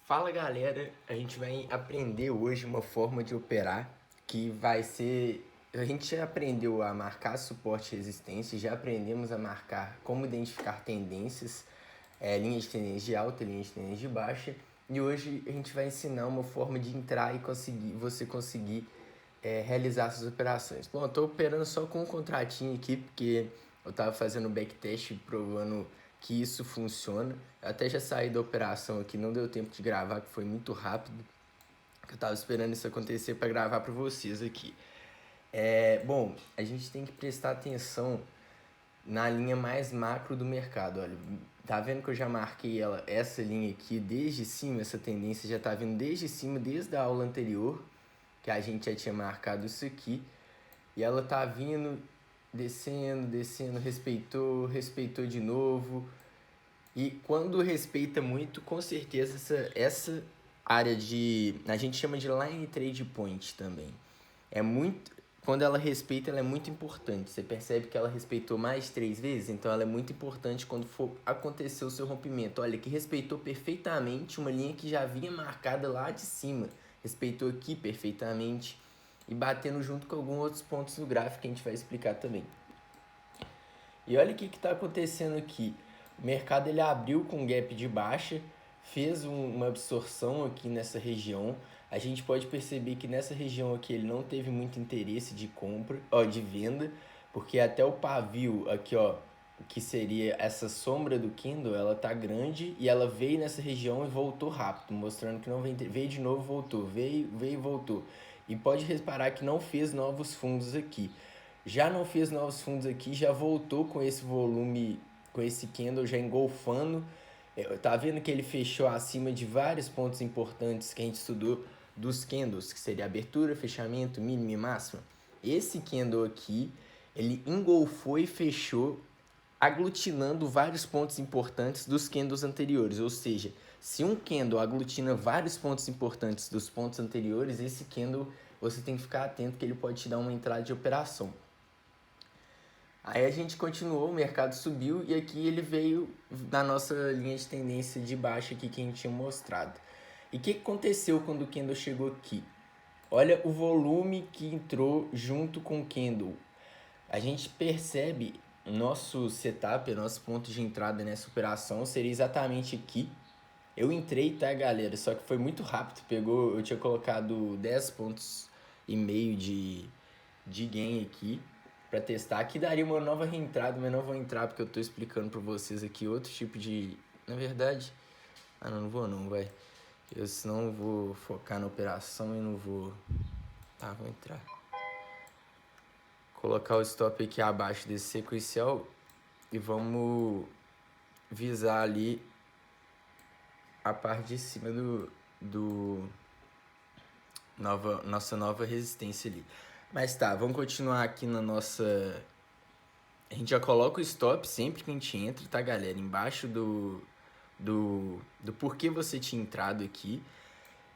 Fala galera, a gente vai aprender hoje uma forma de operar que vai ser. A gente já aprendeu a marcar suporte e resistência, já aprendemos a marcar como identificar tendências, linha de tendência de alta, linha de tendência de baixa, e hoje a gente vai ensinar uma forma de entrar e você conseguir realizar essas operações. Bom, eu estou operando só com um contratinho aqui, porque eu estava fazendo backtest provando que isso funciona. Eu até já saí da operação aqui, não deu tempo de gravar, que foi muito rápido. Eu estava esperando isso acontecer para gravar para vocês aqui. Bom, a gente tem que prestar atenção na linha mais macro do mercado. Olha, tá vendo que eu já marquei essa linha aqui desde cima, essa tendência já tá vindo desde cima, desde a aula anterior, que a gente já tinha marcado isso aqui. E ela tá vindo, descendo, respeitou de novo. E quando respeita muito, com certeza essa área a gente chama de line trade point também. Quando ela respeita, ela é muito importante. Você percebe que ela respeitou mais 3 vezes, então ela é muito importante quando for acontecer o seu rompimento. Olha, que respeitou perfeitamente uma linha que já vinha marcada lá de cima. Respeitou aqui perfeitamente e batendo junto com alguns outros pontos do gráfico que a gente vai explicar também. E olha o que está acontecendo aqui. O mercado ele abriu com um gap de baixa, fez uma absorção aqui nessa região. A gente pode perceber que nessa região aqui ele não teve muito interesse de compra, de venda, porque até o pavio aqui, que seria essa sombra do candle, ela tá grande e ela veio nessa região e voltou rápido, mostrando que não veio de novo, voltou, veio e voltou. E pode reparar que não fez novos fundos aqui. Já não fez novos fundos aqui, já voltou com esse volume, com esse candle já engolfando. Tá vendo que ele fechou acima de vários pontos importantes que a gente estudou dos candles, que seria abertura, fechamento, mínimo e máximo. Esse candle aqui, ele engolfou e fechou, aglutinando vários pontos importantes dos candles anteriores. Ou seja, se um candle aglutina vários pontos importantes dos pontos anteriores, esse candle você tem que ficar atento que ele pode te dar uma entrada de operação. Aí a gente continuou, o mercado subiu e aqui ele veio na nossa linha de tendência de baixa aqui que a gente tinha mostrado. E o que aconteceu quando o candle chegou aqui? Olha o volume que entrou junto com o candle. A gente percebe nosso setup, nosso ponto de entrada nessa operação seria exatamente aqui. Eu entrei, tá, galera? Só que foi muito rápido. Eu tinha colocado 10 pontos e meio de gain aqui para testar. Aqui daria uma nova reentrada, mas não vou entrar porque eu tô explicando para vocês aqui outro tipo de... Na verdade... não vou não, vai. Senão eu vou focar na operação e não vou... Tá, vou entrar. Colocar o stop aqui abaixo desse sequencial e vamos visar ali a parte de cima nossa nova resistência ali. Mas tá, vamos continuar aqui na nossa... A gente já coloca o stop sempre que a gente entra, tá, galera? Embaixo do porquê você tinha entrado aqui.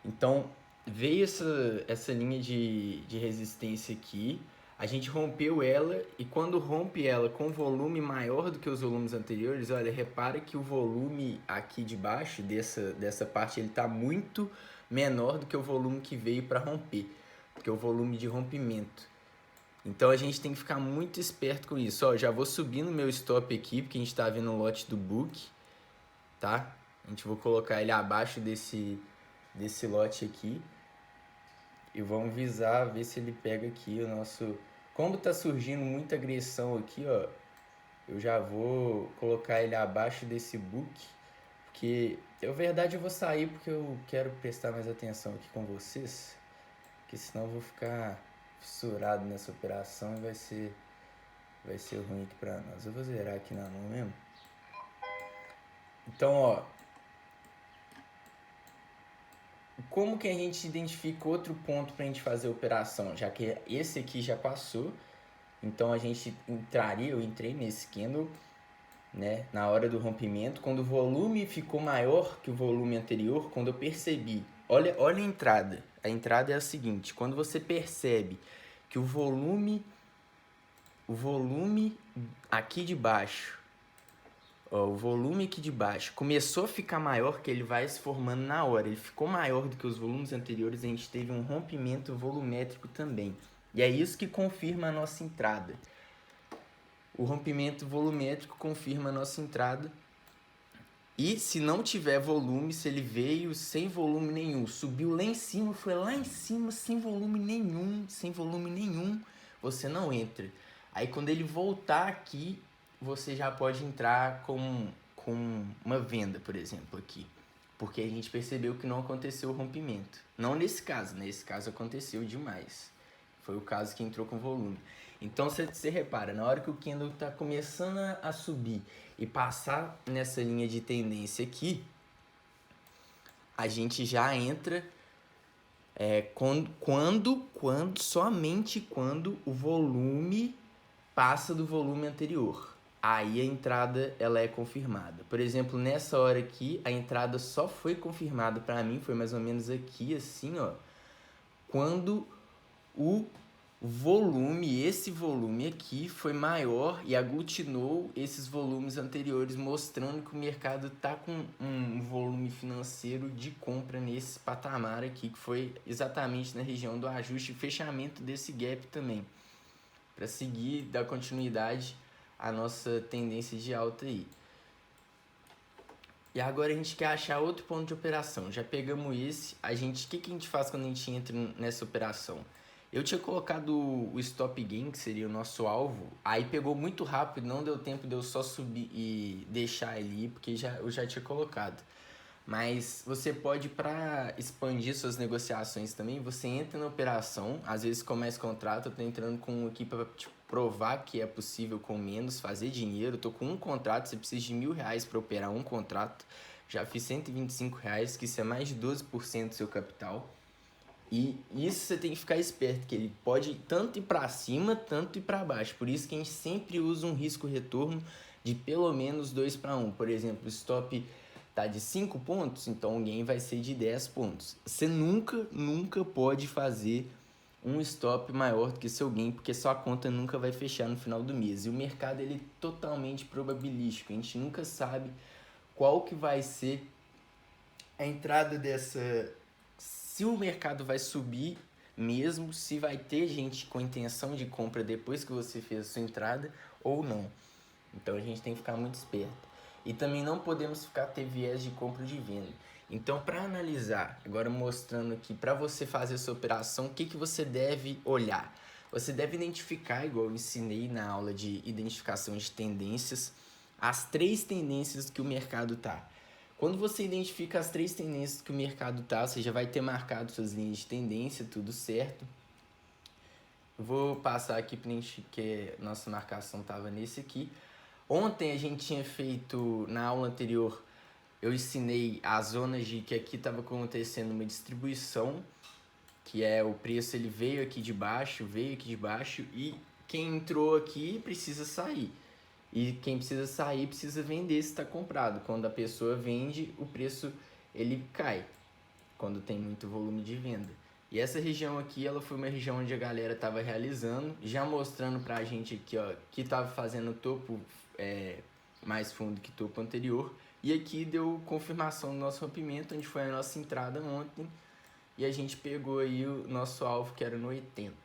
Então, veio essa linha de resistência aqui, a gente rompeu ela e quando rompe ela com volume maior do que os volumes anteriores, olha, repara que o volume aqui de baixo, dessa parte, ele tá muito menor do que o volume que veio para romper, que é o volume de rompimento. Então a gente tem que ficar muito esperto com isso. Ó, já vou subir no meu stop aqui, porque a gente tá vendo o lote do book, tá? A gente vou colocar ele abaixo desse lote aqui e vamos visar, ver se ele pega aqui o nosso... Como tá surgindo muita agressão aqui, ó, eu já vou colocar ele abaixo desse book, porque, na verdade, eu vou sair porque eu quero prestar mais atenção aqui com vocês, porque senão eu vou ficar fissurado nessa operação e vai ser ruim aqui pra nós. Eu vou zerar aqui na mão mesmo. Então, ó, como que a gente identifica outro ponto para a gente fazer a operação? Já que esse aqui já passou, então a gente eu entrei nesse candle, né, na hora do rompimento, quando o volume ficou maior que o volume anterior, quando eu percebi, olha a entrada é a seguinte, quando você percebe que o volume aqui de baixo Ó, o volume aqui de baixo começou a ficar maior, que ele vai se formando na hora. Ele ficou maior do que os volumes anteriores, a gente teve um rompimento volumétrico também. E é isso que confirma a nossa entrada. O rompimento volumétrico confirma a nossa entrada. E se não tiver volume, se ele veio sem volume nenhum, subiu lá em cima, foi lá em cima, sem volume nenhum, você não entra. Aí quando ele voltar aqui, você já pode entrar com uma venda, por exemplo, aqui. Porque a gente percebeu que não aconteceu o rompimento. Não nesse caso aconteceu demais. Foi o caso que entrou com volume. Então você repara, na hora que o candle está começando a subir e passar nessa linha de tendência aqui, a gente já entra somente quando o volume passa do volume anterior. Aí a entrada ela é confirmada. Por exemplo, nessa hora aqui, a entrada só foi confirmada para mim, foi mais ou menos aqui assim, ó, quando o esse volume aqui foi maior e aglutinou esses volumes anteriores, mostrando que o mercado está com um volume financeiro de compra nesse patamar aqui, que foi exatamente na região do ajuste e fechamento desse gap também, para seguir, dar continuidade à nossa tendência de alta aí. E agora a gente quer achar outro ponto de operação. Já pegamos esse. O que a gente faz quando a gente entra nessa operação? Eu tinha colocado o stop gain, que seria o nosso alvo. Aí pegou muito rápido, não deu tempo de eu só subir e deixar ele ir, porque eu já tinha colocado. Mas você pode, para expandir suas negociações também, você entra na operação, às vezes começa contrato, eu tô entrando com aqui para provar que é possível com menos fazer dinheiro. Eu tô com um contrato, você precisa de R$1.000 para operar um contrato. Já fiz R$125, que isso é mais de 12% do seu capital. E isso você tem que ficar esperto, que ele pode tanto ir para cima, tanto ir para baixo. Por isso que a gente sempre usa um risco-retorno de pelo menos 2-1. Por exemplo, o stop tá de 5 pontos, então o gain vai ser de 10 pontos. Você nunca pode fazer um stop maior do que seu gain, porque sua conta nunca vai fechar no final do mês. E o mercado ele é totalmente probabilístico, a gente nunca sabe qual que vai ser a entrada dessa... Se o mercado vai subir mesmo, se vai ter gente com intenção de compra depois que você fez a sua entrada ou não. Então a gente tem que ficar muito esperto. E também não podemos ter viés de compra ou de venda. Então, para analisar, agora mostrando aqui, para você fazer essa operação, o que você deve olhar? Você deve identificar, igual eu ensinei na aula de identificação de tendências, as 3 tendências que o mercado está. Quando você identifica as 3 tendências que o mercado está, você já vai ter marcado suas linhas de tendência, tudo certo. Eu vou passar aqui para a gente, que nossa marcação estava nesse aqui. Ontem a gente tinha feito, na aula anterior, eu ensinei as zonas de que aqui estava acontecendo uma distribuição, que é o preço, ele veio aqui de baixo e quem entrou aqui precisa sair. E quem precisa sair precisa vender se está comprado. Quando a pessoa vende, o preço ele cai, quando tem muito volume de venda. E essa região aqui, ela foi uma região onde a galera estava realizando, já mostrando pra gente aqui, ó, que estava fazendo topo mais fundo que topo anterior. E aqui deu confirmação do nosso rompimento, onde foi a nossa entrada ontem. E a gente pegou aí o nosso alvo, que era no 80.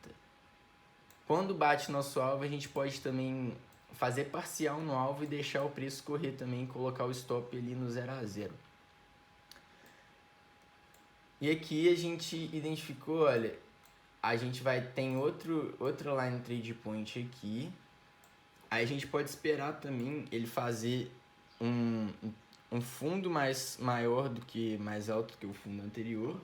Quando bate nosso alvo, a gente pode também fazer parcial no alvo e deixar o preço correr também, colocar o stop ali no 0 a 0. E aqui a gente identificou, olha, a gente tem outro line trade point aqui. Aí a gente pode esperar também ele fazer um fundo maior do que, mais alto que o fundo anterior.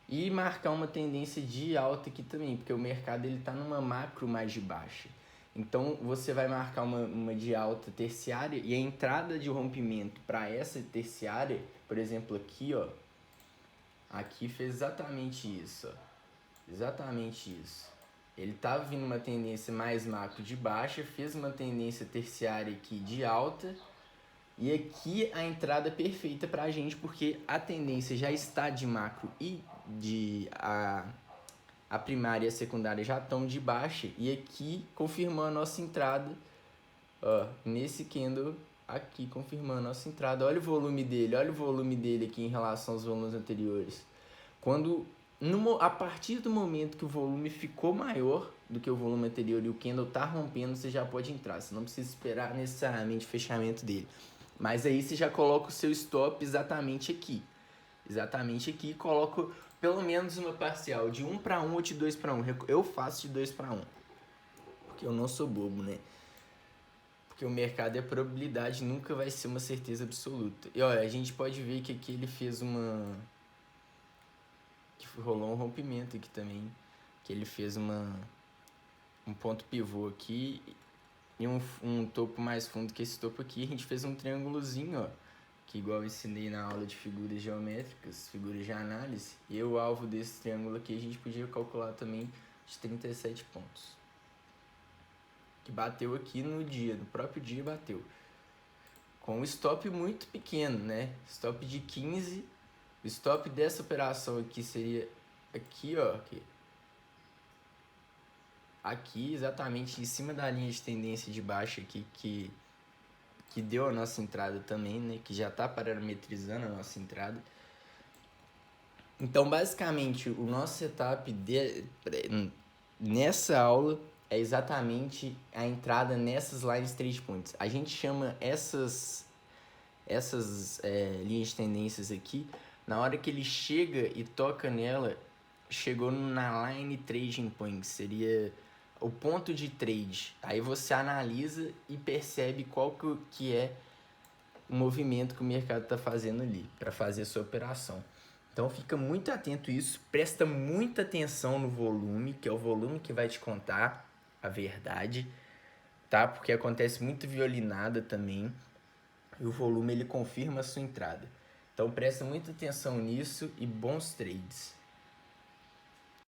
E marcar uma tendência de alta aqui também, porque o mercado ele tá numa macro mais de baixa. Então você vai marcar uma de alta terciária e a entrada de rompimento para essa terciária, por exemplo aqui, ó, aqui fez exatamente isso, ó, exatamente isso. Ele estava vindo uma tendência mais macro de baixa, fez uma tendência terciária aqui de alta. E aqui a entrada perfeita para a gente, porque a tendência já está de macro e a primária e a secundária já estão de baixa. E aqui confirmou a nossa entrada, ó, nesse candle Aqui, confirmando a nossa entrada. Olha o volume dele, olha o volume dele aqui em relação aos volumes anteriores. Quando, a partir do momento que o volume ficou maior do que o volume anterior e o candle tá rompendo, você já pode entrar. Você não precisa esperar necessariamente o fechamento dele. Mas aí você já coloca o seu stop exatamente aqui. Exatamente aqui, coloco pelo menos uma parcial de 1 para 1 ou de 2 para 1. Eu faço de 2 para 1. Porque eu não sou bobo, né? Porque o mercado é probabilidade, nunca vai ser uma certeza absoluta. E olha, a gente pode ver que aqui ele fez que rolou um rompimento aqui também. Que ele fez um ponto pivô aqui e um topo mais fundo que esse topo aqui. A gente fez um triângulozinho, ó. Que igual eu ensinei na aula de figuras geométricas, figuras de análise. E o alvo desse triângulo aqui a gente podia calcular também de 37 pontos. Que bateu aqui no dia, no próprio dia bateu. Com um stop muito pequeno, né? Stop de 15. O stop dessa operação aqui seria aqui, ó. Aqui, exatamente em cima da linha de tendência de baixa aqui, que deu a nossa entrada também, né? Que já está parametrizando a nossa entrada. Então, basicamente, o nosso setup nessa aula é exatamente a entrada nessas lines trade points. A gente chama essas linhas de tendências aqui, na hora que ele chega e toca nela, chegou na line trading point, seria o ponto de trade. Aí você analisa e percebe qual que é o movimento que o mercado está fazendo ali para fazer a sua operação. Então fica muito atento a isso, presta muita atenção no volume, que é o volume que vai te contar a verdade, tá? Porque acontece muito violinada também, e o volume ele confirma a sua entrada. Então presta muita atenção nisso e bons trades.